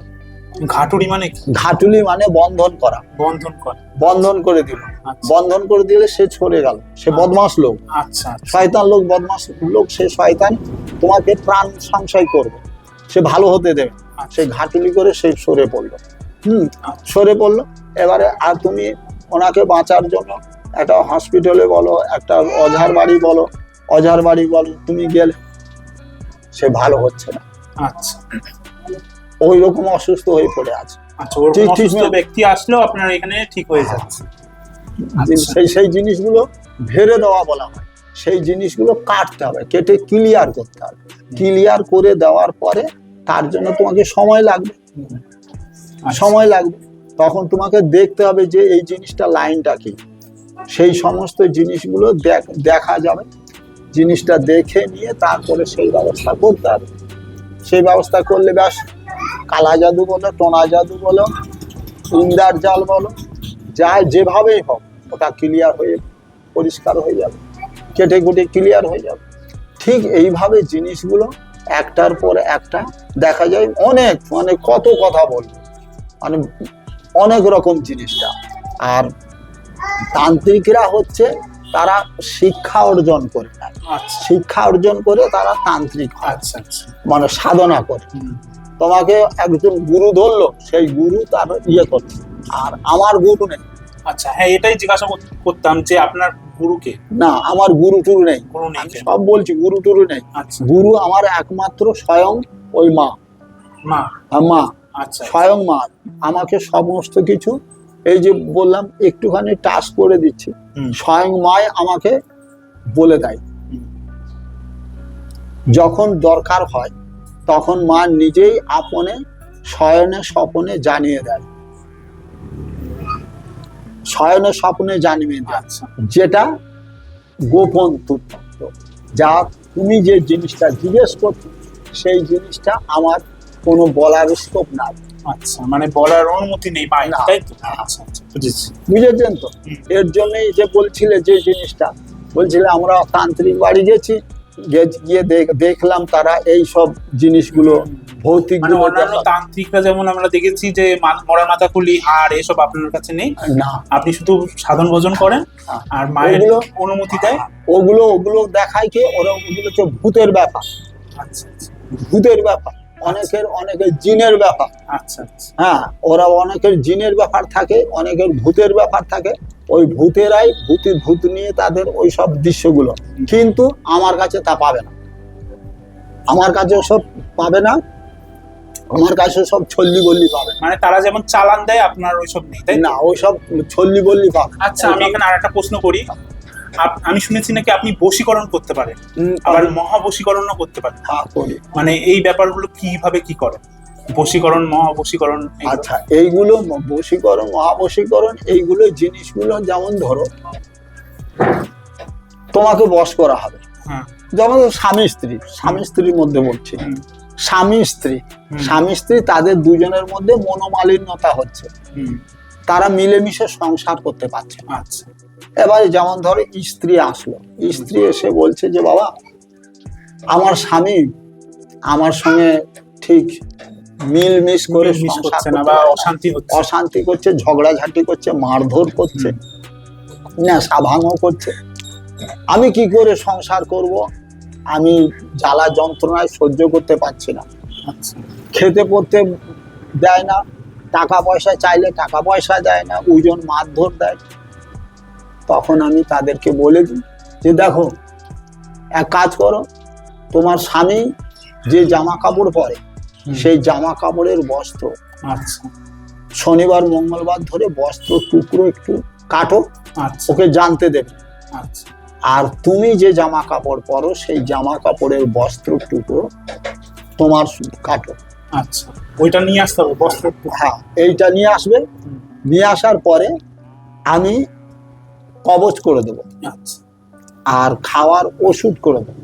ঘাটুরি মানে কি? ঘাটুলি মানে বন্ধন করা, বন্ধন করে। বন্ধন করে দিল। আচ্ছা, বন্ধন করে দিলে সে সরে গেল, সে বদমাস লোক, আচ্ছা, আচ্ছা, শয়তান লোক, বদমাস লোক, সে শয়তান তোমাকে প্রাণ সংশয় করবে, সে ভালো হতে দেবে। সে ঘাটুলি করে সে সরে পড়লো, সরে পড়লো। এবারে আর তুমি ওনাকে বাঁচার জন্য একটা হসপিটালে বলো, একটা অঝার বাড়ি বলো, তুমি গেলে, সে ভালো হচ্ছে না। আচ্ছা, ওই রকম অসুস্থ হয়ে পড়ে আছে। আচ্ছা, ওরকম ঠিক অসুস্থ না। ব্যক্তি আসলেও আপনার এখানে ঠিক হয়ে যাচ্ছে। আচ্ছা। সেই জিনিসগুলো ভেরে দেওয়া বলা হয়। সেই জিনিসগুলো কাটতে হবে, কেটে ক্লিয়ার করতে হবে। ক্লিয়ার করে দেওয়ার পরে তার জন্য তোমাকে সময় লাগবে, আচ্ছা। সময় লাগবে। তখন তোমাকে দেখতে হবে যে এই জিনিসটা লাইনটা কি, সেই সমস্ত জিনিসগুলো দেখা যাবে। জিনিসটা দেখে নিয়ে তারপরে সেই ব্যবস্থা করতে হবে। সেই ব্যবস্থা করলে ব্যাস, কালা জাদু বলো, টোনা জাদু বলো, ইন্দার জাল বলো, যা যেভাবেই হোক ওটা ক্লিয়ার হয়ে পরিষ্কার হয়ে যাবে, কেটে কুটে ক্লিয়ার হয়ে যাবে। ঠিক এইভাবে জিনিসগুলো একটার পর একটা দেখা যায়। অনেক মানে কত কথা বলবো, মানে অনেক রকম জিনিসটা। আর তান্ত্রিকরা হচ্ছে তারা শিক্ষা অর্জন করে নেয়। আচ্ছা শিক্ষা অর্জন করে তারা তান্ত্রিক হয়, আচ্ছা আচ্ছা। মানে সাধনা করে। তোমাকে একজন গুরু ধরলো, সেই গুরু তার ইয়ে করছে। আর আমার গুরু নেই। আচ্ছা, হ্যাঁ, এটাই জিজ্ঞাসা করতাম যে আপনার গুরুকে। না, আমার গুরু টুরু নেই। গুরু নেই আমি কেন? সব বলছি, গুরু টুরু নেই। আচ্ছা, গুরু আমার একমাত্র স্বয়ং ওই মা। মা। মা আচ্ছা স্বয়ং মা আমাকে সমস্ত কিছু, এই যে বললাম একটুখানি টাচ করে দিচ্ছি, হুম। স্বয়ং মাই আমাকে বলে দেয়। যখন দরকার হয় তখন মা নিজেই আপনে শয়নে স্বপনে জানিয়ে দেয়। শয়নে স্বপ্নে জানিয়ে দেয়, আচ্ছা যেটা গোপন তথ্য। যা তুমি যে জিনিসটা জিজ্ঞেস করছো সেই জিনিসটা আমার কোনো বলার স্কোপ নাই। আচ্ছা, মানে বলার অনুমতি নেই মায়ের, না। তাই তো? আচ্ছা আচ্ছা, বুঝেছি। বুঝেছেন তো? হুম। এর জন্যই যে বলছিলে, যে জিনিসটা বলছিলে, আমরা তান্ত্রিক বাড়ি গেছি, গিয়ে দেখলাম তারা এই সব জিনিসগুলো ভৌতিক মানে অন্যান্য তান্ত্রিকরা যেমন আমরা দেখেছি যে মরা মাথা কুলি আর এসব আপনার কাছে নেই, না, আপনি শুধু সাধন ভোজন করেন হ্যাঁ। আর মায়ের ওগুলো- অনুমতি দেয়। ওগুলো দেখায় কি, ওরা ওগুলো হচ্ছে ভূতের ব্যাপার। আচ্ছা আচ্ছা ভূতের ব্যাপার, অনেকের জিনের ব্যাপার। আচ্ছা আচ্ছা। হ্যাঁ, ওরা অনেকের জিনের ব্যাপার থাকে, অনেকের ভূতের ব্যাপার থাকে। ওই ভূতেরাই ভূত নিয়ে তাদের ওই সব দৃশ্যগুলো, কিন্তু আমার কাছে তা পাবে না। আমার কাছে সব পাবে না, আমার কাছে সব ছল্লি বল্লি পাবে না। মানে তারা যেমন চালান দেয়, আপনার ওইসব নেই, তাই তো? না, ওই সব ছল্লি বল্লি পাবে না। আচ্ছা, আমি এখানে আরেকটা প্রশ্ন করি। আমি শুনেছি নাকি আপনি বশীকরণ করতে পারেন, হুম, আবার মহাবশীকরণও করতে পারেন। হ্যাঁ, করি। মানে এই ব্যাপারগুলো কিভাবে কি করে? বশীকরণ, মহাবশীকরণ, এগুলো? আচ্ছা, এইগুলো বশীকরণ, মহাবশীকরণ, এইগুলো জিনিসগুলো যেমন ধরো তোমাকে বশ করা হবে। হ্যাঁ। যেমন স্বামী স্ত্রীর মধ্যে বলছি, হুম, স্বামী স্ত্রী তাদের দুজনের মধ্যে মনোমালিন্যতা হচ্ছে, হুম, তারা মিলেমিশে সংসার করতে পারছে না। আচ্ছা এবারে যেমন ধরো স্ত্রী আসলো, স্ত্রী এসে বলছে যে বাবা, আমার স্বামী আমার সঙ্গে ঠিক মিলমিশ করে মিশ সংসার করছে না করতে বা পারে না। অশান্তি হচ্ছে। অশান্তি করছে, ঝগড়াঝাটি করছে, মারধর করছে, নেশা ভাঙও করছে। আমি কি করে সংসার করব? আমি জ্বালা যন্ত্রণায় সহ্য করতে পারছি না। আচ্ছা খেতে পড়তে দেয় না, টাকা পয়সা চাইলে টাকা পয়সা দেয় না, ওজন মারধর দেয়। তখন আমি তাদেরকে বলে দিই যে দেখো, এক কাজ করো, তোমার স্বামী যে জামা কাপড় পরে সেই জামা কাপড়ের বস্ত্র আচ্ছা শনিবার মঙ্গলবার ধরে বস্ত্র টুকরো একটু কাটো, আচ্ছা ওকে জানতে দেবে। আচ্ছা আর তুমি যে জামা কাপড় পরো সেই জামা কাপড়ের বস্ত্র টুকরো তোমার কাটো। আচ্ছা, ওইটা নিয়ে আসতে হবে, বস্ত্র। হ্যাঁ, এইটা নিয়ে আসবে। নিয়ে আসার পরে আমি কবচ করে দেবো, আচ্ছা আর খাওয়ার ওষুধ করে দেবো।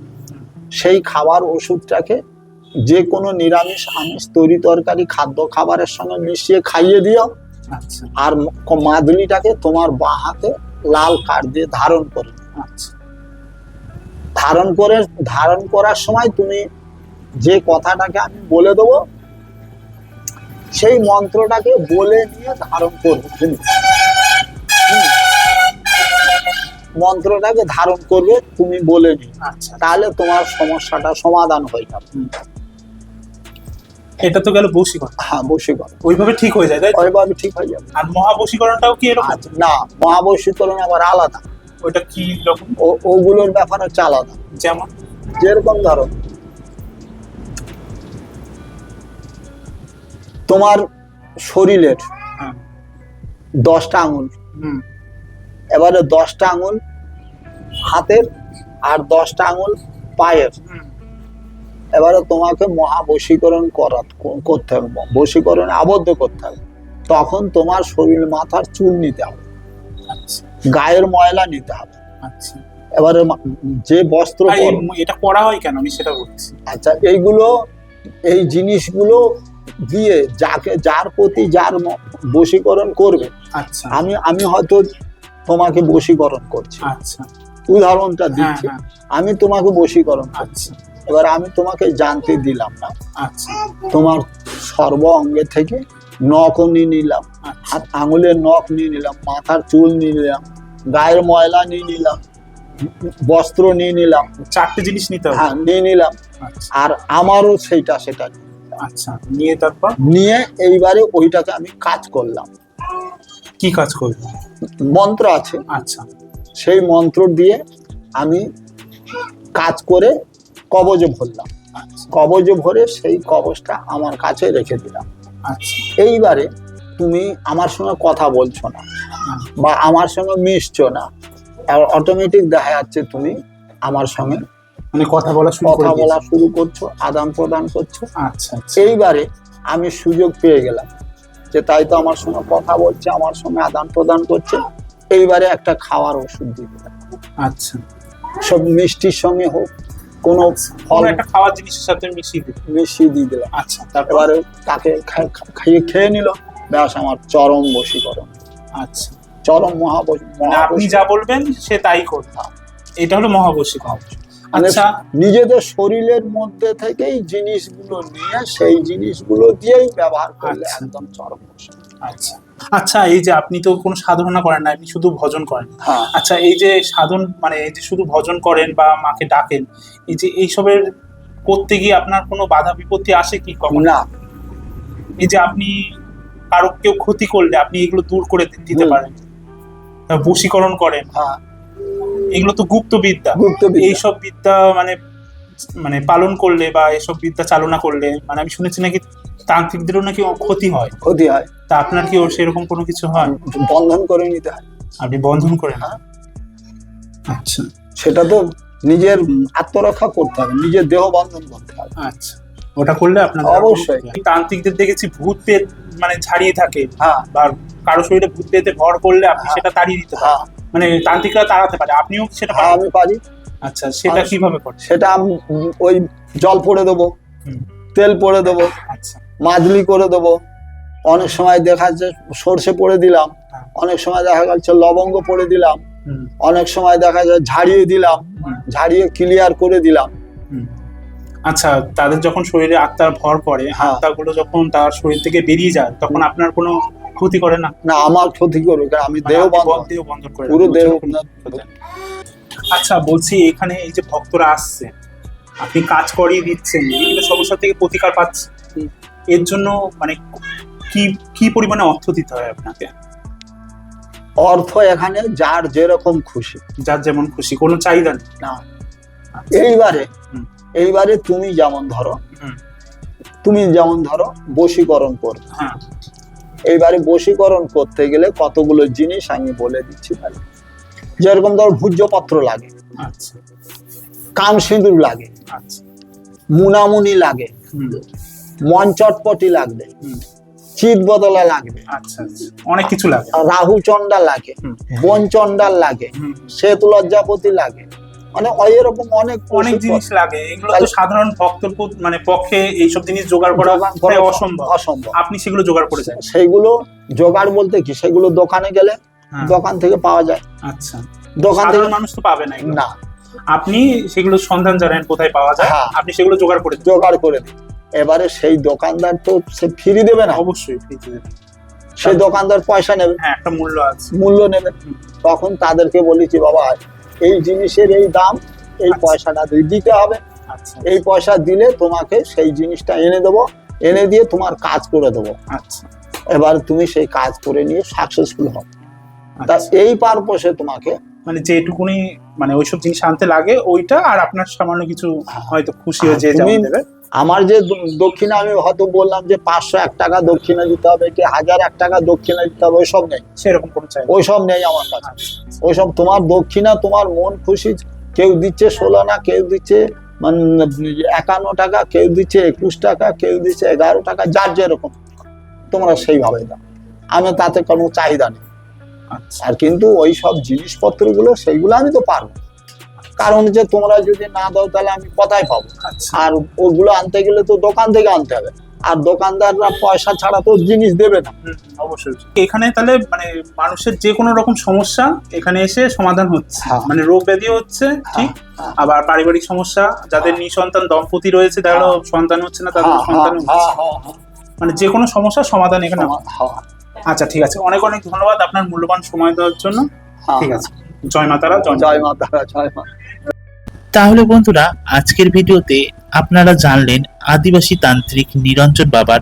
সেই খাওয়ার ওষুধটাকে যে কোনো নিরামিষ আমিষ তরি তরকারি খাদ্য খাবারের সঙ্গে মিশিয়ে খাইয়ে দিও। আচ্ছা আর মাদুলিটাকে তোমার বাঁ হাতে লাল কাঠ দিয়ে ধারণ করে আচ্ছা ধারণ করার সময় তুমি যে কথাটাকে আমি বলে দেবো সেই মন্ত্রটাকে বলে নিয়ে ধারণ করবে। মন্ত্রটাকে ধারণ করবে তুমি বলে নিয়ে, আচ্ছা। তাহলে তোমার সমস্যাটা সমাধান হয়ে যাবে। এটা তো গেল বশীকরণ। হ্যাঁ, বশীকরণ ওইভাবে ঠিক হয়ে যায়, তাই তো? ওইভাবে ঠিক হয়ে যাবে। আর মহাবশীকরণটাও কি এরকম? আচ্ছা, না, মহাবশীকরণ আবার আলাদা। ওইটা কি রকম? ওগুলোর ব্যাপার হচ্ছে আলাদা। যেমন? যেরকম ধরো তোমার শরীরের হ্যাঁ। 10টা আঙুল, হুম। এবারে 10টা আঙুল হাতের আর 10টা আঙুল পায়ের, হুম। এবারে তোমাকে মহাবশীকরণ করতে হবে, বশীকরণে আবদ্ধ করতে হবে। তখন তোমার শরীর মাথার চুল নিতে হবে, আচ্ছা গায়ের ময়লা নিতে হবে। আচ্ছা। এবারে যে বস্ত্র আর এটা পড়া হয় কেন আমি সেটা বলছি। আচ্ছা, এই জিনিসগুলো দিয়ে যার প্রতি যার বশীকরণ করবে, আচ্ছা আমি হয়তো তোমাকে বশীকরণ করছি, আচ্ছা। উদাহরণটা হ্যাঁ দিচ্ছি, হ্যাঁ। আমি তোমাকে বশীকরণ করছি। আচ্ছা এবার আমি তোমাকে জানতে দিলাম না, আচ্ছা তোমার সর্ব অঙ্গে থেকে নখও নিয়ে নিলাম, আচ্ছা হাত আঙুলের নখ নিয়ে নিলাম, মাথার চুল নিয়ে নিলাম, গায়ের ময়লা নিয়ে নিলাম, বস্ত্র নিয়ে নিলাম, 4টে জিনিস নিতে হবে। হ্যাঁ নিয়ে নিলাম। আচ্ছা আর আমারও সেটা আচ্ছা। নিয়ে তারপর নিয়ে এইবারে ওইটাকে আমি কাজ করলাম। কি কাজ করবে? মন্ত্র আছে, আচ্ছা সেই মন্ত্র দিয়ে আমি কাজ করে কবজে ভরলাম। আচ্ছা কবজে ভরে সেই কবজটা আমার কাছে রেখে দিলাম। আচ্ছা। এইবারে তুমি আমার সঙ্গে কথা বলছো না বা আমার সঙ্গে মিশছো না, অটোমেটিক দেখা যাচ্ছে তুমি আমার সঙ্গে মানে কথা বলা শুরু করছো, আদান প্রদান করছো। আচ্ছা আচ্ছা। এইবারে আমি সুযোগ পেয়ে গেলাম যে তাই তো আমার সঙ্গে কথা বলছে, আমার সঙ্গে আদান প্রদান করছে। এইবারে একটা খাওয়ার ওষুধ দিয়ে দিলাম, আচ্ছা। সব মিষ্টির সঙ্গে হোক, কোনো ফল একটা খাওয়ার জিনিসের সাথে মিশিয়ে দিয়ে দিলাম। আচ্ছা। তারপর এবারে তাকে খেয়ে নিল, ব্যাস আমার চরম বশীকরণ, আচ্ছা। চরম মানে আপনি যা বলবেন সে তাই করবে, এটা হলো মহাবশীকরণ। মানে আচ্ছা। নিজেদের শরীরের মধ্যে থেকেই জিনিসগুলো নিয়ে সেই জিনিসগুলো দিয়েই ব্যবহার করলে আচ্ছা। একদম চরম বশীকরণ। আচ্ছা আচ্ছা। এই যে আপনি তো কোনো সাধনা করেন না, আপনি শুধু ভজন করেন। হ্যাঁ। আচ্ছা, এই যে সাধন মানে এই যে শুধু ভজন করেন বা মাকে ডাকেন, এই যে এইসবের করতে গিয়ে আপনার কোনো বাধা বিপত্তি আসে কি কখনো? না। এই যে আপনি কারো কেউ ক্ষতি করলে আপনি এগুলো দূর করে দিতে পারেন, বশীকরণ করেন, হ্যাঁ, এগুলো তো গুপ্ত বিদ্যা। গুপ্তবিদ্যা। এইসব বিদ্যা মানে মানে পালন করলে বা এসব বিদ্যা চালনা করলে মানে আমি শুনেছি নাকি তান্ত্রিকদেরও নাকি ক্ষতি হয়। ক্ষতি হয়। তা আপনার কি সেরকম কোনো কিছু হয়? বন্ধন করে নিতে হয়। আপনি বন্ধন করেন? হ্যাঁ। আচ্ছা সেটা তো নিজের আত্মরক্ষা করতে হবে, নিজের দেহ বন্ধন করতে হবে। আচ্ছা। ওটা করলে আপনার অবশ্যই। তান্ত্রিকদের দেখেছি ভূত পেট মানে ছাড়িয়ে থাকে, হ্যাঁ। বা কারো শরীরে ভূত পেতে ভর করলে আপনি সেটা তাড়িয়ে দিতে পারেন। হ্যাঁ, মানে তান্ত্রিকরা তাড়াতে পারে, আপনিও সেটা হ্যাঁ পারেন? আমি পারি। আচ্ছা, সেটা কিভাবে করেন? সেটা আমি ওই জল পড়ে দেবো, হুম। তেল পড়ে দেবো, আচ্ছা মাজলি করে দেবো, অনেক সময় দেখা যাচ্ছে সর্ষে পড়ে দিলাম, হ্যাঁ। অনেক সময় দেখা যাচ্ছে লবঙ্গ পড়ে দিলাম, হুম অনেক সময় দেখা যায় ঝাড়িয়ে দিলাম, হুম। ঝাড়িয়ে ক্লিয়ার করে দিলাম। হুম। আচ্ছা, তাদের যখন শরীরে আত্মার ভর পড়ে, হ্যাঁ। আত্মাগুলো যখন তার শরীর থেকে বেরিয়ে যায় তখন আপনার কোনো ক্ষতি করে না? না, আমার ক্ষতি করবে, কারণ আমি মানে দেহ আপনি বন্ধন, দেহ বন্ধন করে পুরো রাখেন, দেহ ওর জন্য কোনো ক্ষতি হয় না। আচ্ছা, বলছি এখানে এই যে ভক্তরা আসছে, আপনি কাজ করিয়ে দিচ্ছেন, বিভিন্ন সমস্যা থেকে প্রতিকার পাচ্ছে, এর জন্য মানে কি কি পরিমাণে অর্থ দিতে হয় আপনাকে? অর্থ এখানে যার যেরকম খুশি, যার যেমন খুশি, কোনো চাহিদা নেই। না। এইবারে হুম। এইবারে তুমি যেমন ধরো, হুম। তুমি যেমন ধরো বশীকরণ করবে, হ্যাঁ। এইবারে বশীকরণ করতে গেলে কতগুলো জিনিস আমি বলে দিচ্ছি তাহলে। যেরকম ধরো ভূজ্যপত্র লাগে, আচ্ছা কাম সিঁদুর লাগে, আচ্ছা। মুনামুনি লাগে, হুম মন চটপটি লাগবে, হুম। চিত বদলা লাগবে, আচ্ছা আচ্ছা, অনেক কিছু লাগে। রাহু চণ্ডা লাগে, হুম। বন চণ্ডাল লাগে, হুম। শ্বেত লজ্জাপতি লাগে, মানে এরকম অনেক অনেক জিনিস লাগে। এগুলো তো সাধারণ ভক্তর মানে পক্ষে এইসব জিনিস জোগাড় করা প্রায় অসম্ভব। আপনি সেগুলো জোগাড় করে দেন? সেইগুলো জোগাড় বলতে কি, সেগুলো দোকানে গেলে হ্যাঁ। দোকান থেকে পাওয়া যায়। আচ্ছা। দোকান থেকে সাধারণ মানুষ তো পাবে না এগুলো। না, আপনি সেগুলো সন্ধান জানেন কোথায় পাওয়া যায়, হ্যাঁ। আপনি সেগুলো জোগাড় করে দেন। জোগাড় করে দিই। এবারে সেই দোকানদার তো সে ফ্রি দেবে না, অবশ্যই ফ্রি দেবেন। সেই দোকানদার পয়সা নেবে, হ্যাঁ, একটা মূল্য আছে। মূল্য নেবে। তখন তাদেরকে বলেছি, বাবা এই জিনিসের এই দাম, এই আচ্ছা। পয়সাটা দিতে হবে, আচ্ছা এই পয়সা দিলে তোমাকে সেই জিনিসটা এনে দেবো, এনে দিয়ে তোমার কাজ করে দেবো। আচ্ছা এবার তুমি সেই কাজ করে নিয়ে সাকসেসফুল হবে। তা আচ্ছা। এই পারপোসে তোমাকে মানে যেটুকুনি মানে ওইসব জিনিস আনতে লাগে ওইটা, আর আপনার সামান্য কিছু হয়তো খুশি হয়ে যে তুমি যেমন দেবে। আমার যে দক্ষিণা আমি হয়তো বললাম যে 501 টাকা দক্ষিণা দিতে হবে কি 1001 টাকা দক্ষিণা দিতে হবে, ওইসব নেই, সেরকম কোনো চাই ওইসব নেই আমার কাছে। ওইসব তোমার দক্ষিণা তোমার মন খুশি, কেউ দিচ্ছে 16 না, কেউ দিচ্ছে 51 টাকা, কেউ দিচ্ছে 21 টাকা, কেউ দিচ্ছে 11 টাকা, যার যেরকম তোমরা সেইভাবে দাও, আমি তাতে কোনো চাহিদা নেই। আচ্ছা আর কিন্তু ওই সব জিনিসপত্রগুলো সেইগুলো আমি তো পারবো, কারণ যে তোমরা যদি না দাও তাহলে আমি কোথায় পাবো? আচ্ছা আর ওগুলো আনতে গেলে তো দোকান থেকে আনতে হবে, আর দোকানদাররা পয়সা ছাড়া তো জিনিস দেবে না। অবশ্যই। এখানে তাহলে মানে মানুষের যে কোনো রকম সমস্যা এখানে এসে সমাধান হচ্ছে, হ্যাঁ। মানে রোগ ব্যাধি হচ্ছে ঠিক, হ্যাঁ। আবার পারিবারিক সমস্যা, যাদের নিঃসন্তান দম্পতি রয়েছে তাহলে হ্যাঁ। সন্তান হচ্ছে না, তাদের হ্যাঁ, সন্তান হ্যাঁ, হচ্ছে, হ্যাঁ, হ্যাঁ, মানে যে কোনো সমস্যার সমাধান এখানে হয়। হ্যাঁ, আচ্ছা ঠিক আছে, অনেক অনেক ধন্যবাদ আপনার মূল্যবান সময় দেওয়ার জন্য। হ্যাঁ, ঠিক আছে, জয় মা তারা, জয় মা। জয় মা তারা, জয় মা। তাহলে বন্ধুরা, আজকের ভিডিওতে আপনারা জানলেন আদিবাসী তান্ত্রিক নিরঞ্জন বাবার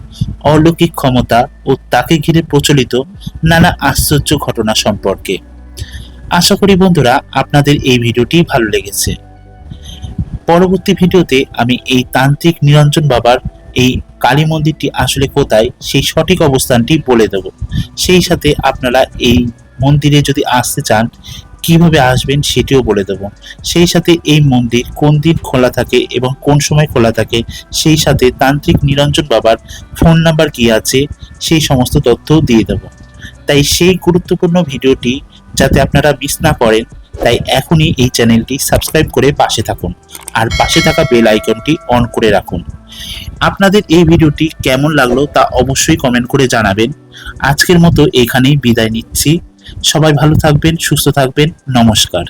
অলৌকিক ক্ষমতা ও তাকে ঘিরে প্রচলিত নানা আশ্চর্য ঘটনা সম্পর্কে। আশা করি বন্ধুরা আপনাদের এই ভিডিওটি ভালো লেগেছে। পরবর্তী ভিডিওতে আমি এই তান্ত্রিক নিরঞ্জন বাবার এই কালী মন্দিরটি আসলে কোথায় সেই সঠিক অবস্থানটি বলে দেব। সেই সাথে আপনারা এই মন্দিরে যদি আসতে চান কিভাবে আসবেন সেটিও বলে দেব। সেই সাথে এই মন্দির কোন দিন খোলা থাকে এবং কোন সময় খোলা থাকে, সেই সাথে তান্ত্রিক নিরঞ্জন বাবার ফোন নাম্বার কি আছে সেই সমস্ত তথ্যও দিয়ে দেব। তাই সেই গুরুত্বপূর্ণ ভিডিওটি যাতে আপনারা মিস না করেন, তাই এখনই এই চ্যানেলটি সাবস্ক্রাইব করে পাশে থাকুন আর পাশে থাকা বেল আইকনটি অন করে রাখুন। আপনাদের এই ভিডিওটি কেমন লাগলো তা অবশ্যই কমেন্ট করে জানাবেন। আজকের মতো এখানেই বিদায় নিচ্ছি। সবাই ভালো থাকবেন, সুস্থ থাকবেন। নমস্কার।